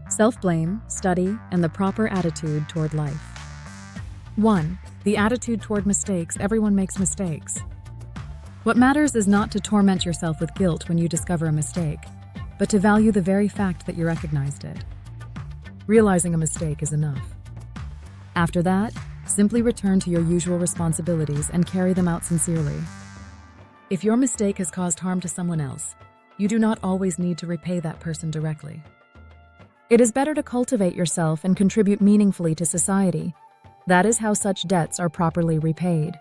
Self-blame, study, and the proper attitude toward life. 1. The attitude toward mistakes. Everyone makes mistakes. What matters is not to torment yourself with guilt when you discover a mistake, but to value the very fact that you recognized it. Realizing a mistake is enough. After that, simply return to your usual responsibilities and carry them out sincerely. If your mistake has caused harm to someone else, you do not always need to repay that person directly. It is better to cultivate yourself and contribute meaningfully to society. That is how such debts are properly repaid.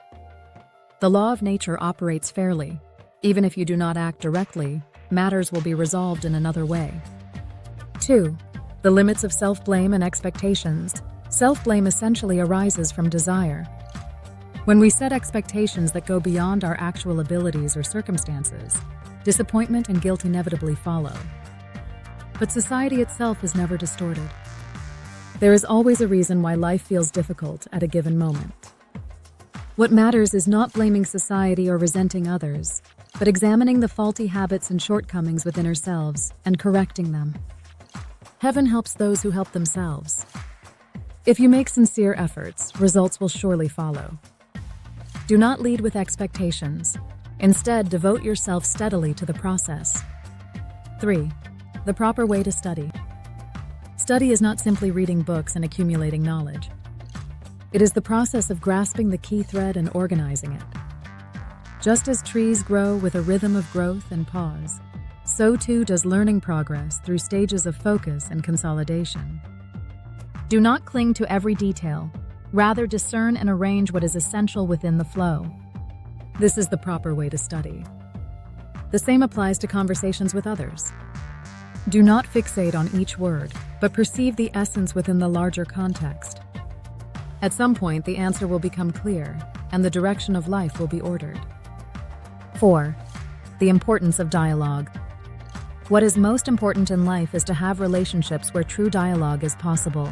The law of nature operates fairly. Even if you do not act directly, matters will be resolved in another way. 2. The limits of self-blame and expectations. Self-blame essentially arises from desire. When we set expectations that go beyond our actual abilities or circumstances, disappointment and guilt inevitably follow. But society itself is never distorted. There is always a reason why life feels difficult at a given moment. What matters is not blaming society or resenting others, but examining the faulty habits and shortcomings within ourselves and correcting them. Heaven helps those who help themselves. If you make sincere efforts, results will surely follow. Do not lead with expectations. Instead, devote yourself steadily to the process. 3. The proper way to study. Study is not simply reading books and accumulating knowledge. It is the process of grasping the key thread and organizing it. Just as trees grow with a rhythm of growth and pause, so too does learning progress through stages of focus and consolidation. Do not cling to every detail. Rather, discern and arrange what is essential within the flow. This is the proper way to study. The same applies to conversations with others. Do not fixate on each word, but perceive the essence within the larger context. At some point, the answer will become clear, and the direction of life will be ordered. 4. The importance of dialogue. What is most important in life is to have relationships where true dialogue is possible.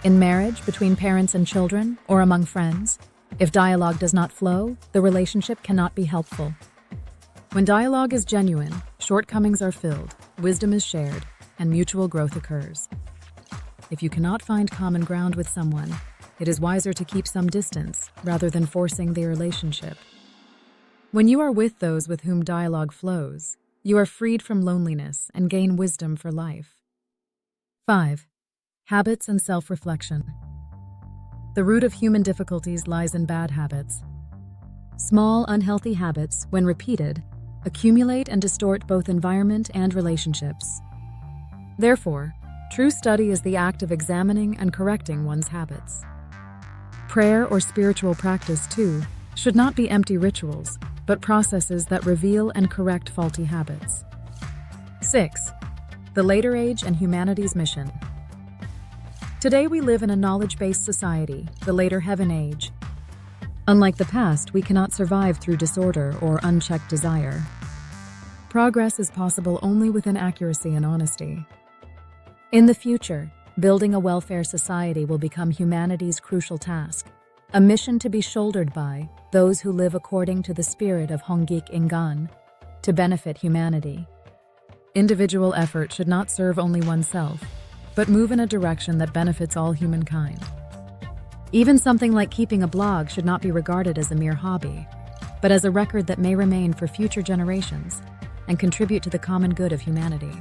In marriage, between parents and children, or among friends, if dialogue does not flow, the relationship cannot be helpful. When dialogue is genuine, shortcomings are filled, wisdom is shared, and mutual growth occurs. If you cannot find common ground with someone, it is wiser to keep some distance rather than forcing the relationship. When you are with those with whom dialogue flows, you are freed from loneliness and gain wisdom for life. 5. Habits and self-reflection. The root of human difficulties lies in bad habits. Small, unhealthy habits, when repeated, accumulate and distort both environment and relationships. Therefore, true study is the act of examining and correcting one's habits. Prayer or spiritual practice, too, should not be empty rituals, but processes that reveal and correct faulty habits. 6. The later age and humanity's mission. Today we live in a knowledge-based society, the later heaven age. Unlike the past, we cannot survive through disorder or unchecked desire. Progress is possible only within accuracy and honesty. In the future, building a welfare society will become humanity's crucial task, a mission to be shouldered by those who live according to the spirit of Honggik Ingan, to benefit humanity. Individual effort should not serve only oneself, but move in a direction that benefits all humankind. Even something like keeping a blog should not be regarded as a mere hobby, but as a record that may remain for future generations and contribute to the common good of humanity.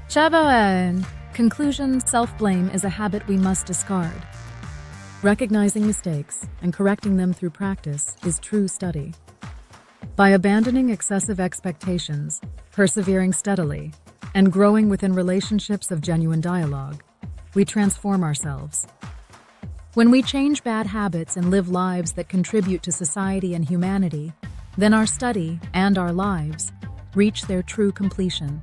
Chavoen! Conclusion: self-blame is a habit we must discard. Recognizing mistakes and correcting them through practice is true study. By abandoning excessive expectations, persevering steadily, and growing within relationships of genuine dialogue, we transform ourselves. When we change bad habits and live lives that contribute to society and humanity, then our study and our lives reach their true completion.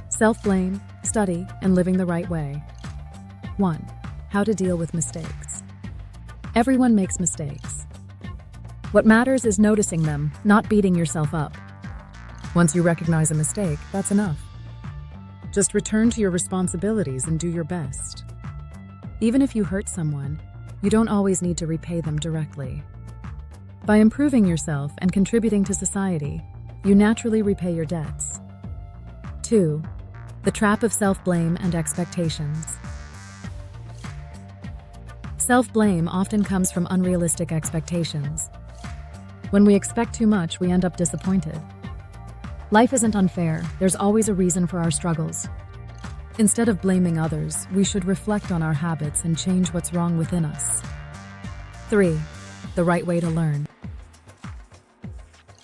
Self-blame, study, and living the right way. 1. How to deal with mistakes. Everyone makes mistakes. What matters is noticing them, not beating yourself up. Once you recognize a mistake, that's enough. Just return to your responsibilities and do your best. Even if you hurt someone, you don't always need to repay them directly. By improving yourself and contributing to society, you naturally repay your debts. 2. The trap of self-blame and expectations. Self-blame often comes from unrealistic expectations. When we expect too much, we end up disappointed. Life isn't unfair. There's always a reason for our struggles. Instead of blaming others, we should reflect on our habits and change what's wrong within us. 3. The right way to learn.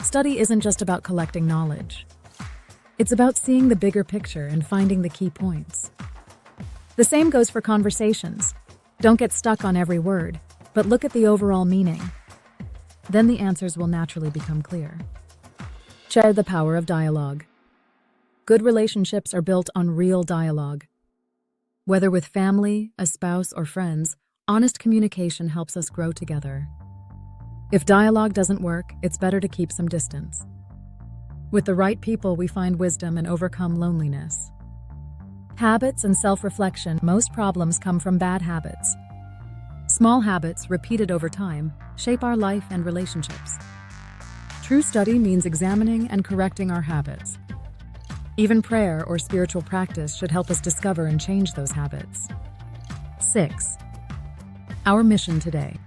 Study isn't just about collecting knowledge. It's about seeing the bigger picture and finding the key points. The same goes for conversations. Don't get stuck on every word, but look at the overall meaning. Then the answers will naturally become clear. Share the power of dialogue. Good relationships are built on real dialogue. Whether with family, a spouse, or friends, honest communication helps us grow together. If dialogue doesn't work, it's better to keep some distance. With the right people, we find wisdom and overcome loneliness. Habits and self-reflection. Most problems come from bad habits. Small habits, repeated over time, shape our life and relationships. True study means examining and correcting our habits. Even prayer or spiritual practice should help us discover and change those habits. 6. Our mission today.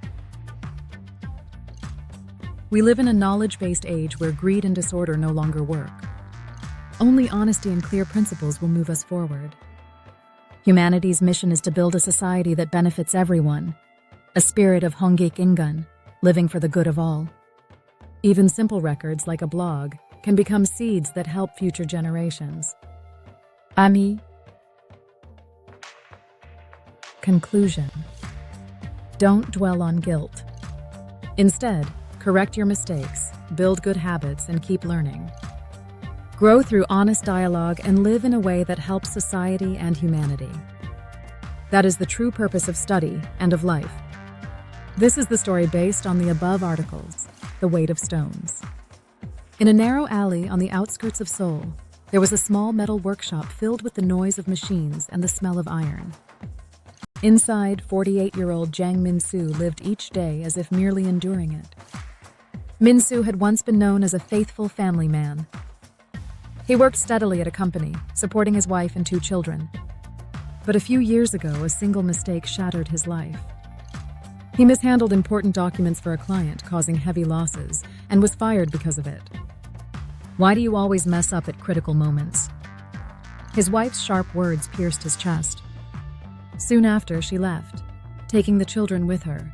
We live in a knowledge-based age where greed and disorder no longer work. Only honesty and clear principles will move us forward. Humanity's mission is to build a society that benefits everyone, a spirit of Honggik Ingun, living for the good of all. Even simple records like a blog can become seeds that help future generations. Ami. Conclusion. Don't dwell on guilt. Instead, correct your mistakes, build good habits, and keep learning. Grow through honest dialogue and live in a way that helps society and humanity. That is the true purpose of study and of life. This is the story based on the above articles, The Weight of Stones. In a narrow alley on the outskirts of Seoul, there was a small metal workshop filled with the noise of machines and the smell of iron. Inside, 48-year-old Jang Min-soo lived each day as if merely enduring it. Min-soo had once been known as a faithful family man. He worked steadily at a company, supporting his wife and 2 children. But a few years ago, a single mistake shattered his life. He mishandled important documents for a client, causing heavy losses, and was fired because of it. Why do you always mess up at critical moments? His wife's sharp words pierced his chest. Soon after, she left, taking the children with her.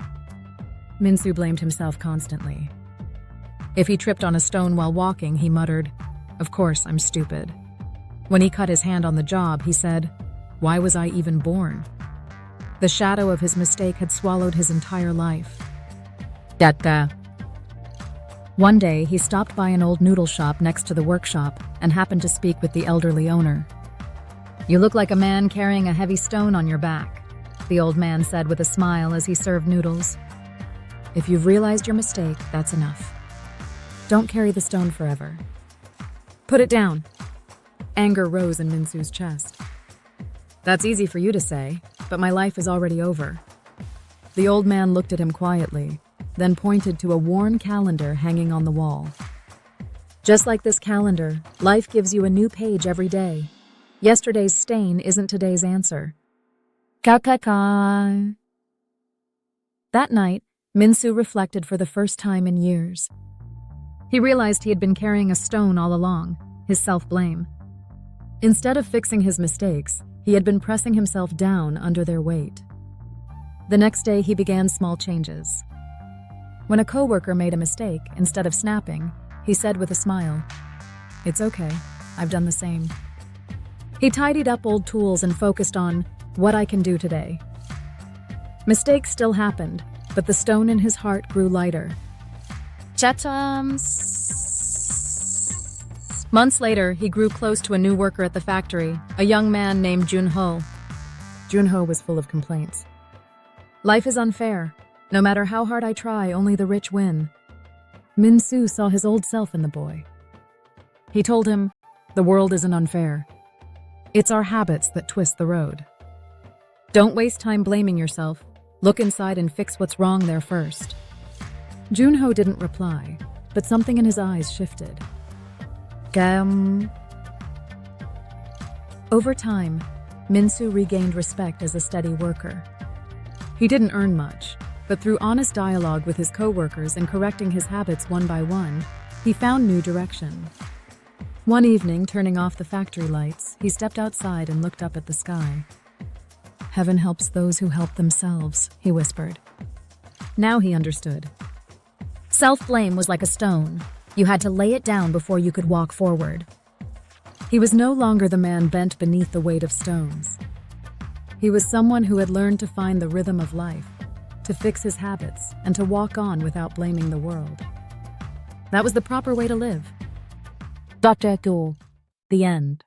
Min-soo blamed himself constantly. If he tripped on a stone while walking, he muttered, "Of course, I'm stupid." When he cut his hand on the job, he said, "Why was I even born?" The shadow of his mistake had swallowed his entire life. Datta. One day, he stopped by an old noodle shop next to the workshop and happened to speak with the elderly owner. "You look like a man carrying a heavy stone on your back," the old man said with a smile as he served noodles. "If you've realized your mistake, that's enough. Don't carry the stone forever. Put it down." Anger rose in Min-soo's chest. "That's easy for you to say, but my life is already over." The old man looked at him quietly, then pointed to a worn calendar hanging on the wall. "Just like this calendar, life gives you a new page every day. Yesterday's stain isn't today's answer." Ka-ka-ka. That night, Min-soo reflected for the first time in years. He realized he had been carrying a stone all along, his self-blame. Instead of fixing his mistakes, he had been pressing himself down under their weight. The next day, he began small changes. When a coworker made a mistake, instead of snapping, he said with a smile, "It's okay, I've done the same." He tidied up old tools and focused on what I can do today. Mistakes still happened, but the stone in his heart grew lighter. Months later, he grew close to a new worker at the factory, a young man named Junho. Junho was full of complaints. "Life is unfair. No matter how hard I try, only the rich win." Min-soo saw his old self in the boy. He told him, "The world isn't unfair. It's our habits that twist the road. Don't waste time blaming yourself. Look inside and fix what's wrong there first." Junho didn't reply, but something in his eyes shifted. Over time, Minsu regained respect as a steady worker. He didn't earn much, but through honest dialogue with his co-workers and correcting his habits one by one, he found new direction. One evening, turning off the factory lights, he stepped outside and looked up at the sky. "Heaven helps those who help themselves," he whispered. Now he understood. Self-blame was like a stone. You had to lay it down before you could walk forward. He was no longer the man bent beneath the weight of stones. He was someone who had learned to find the rhythm of life, to fix his habits, and to walk on without blaming the world. That was the proper way to live. Dr. The End.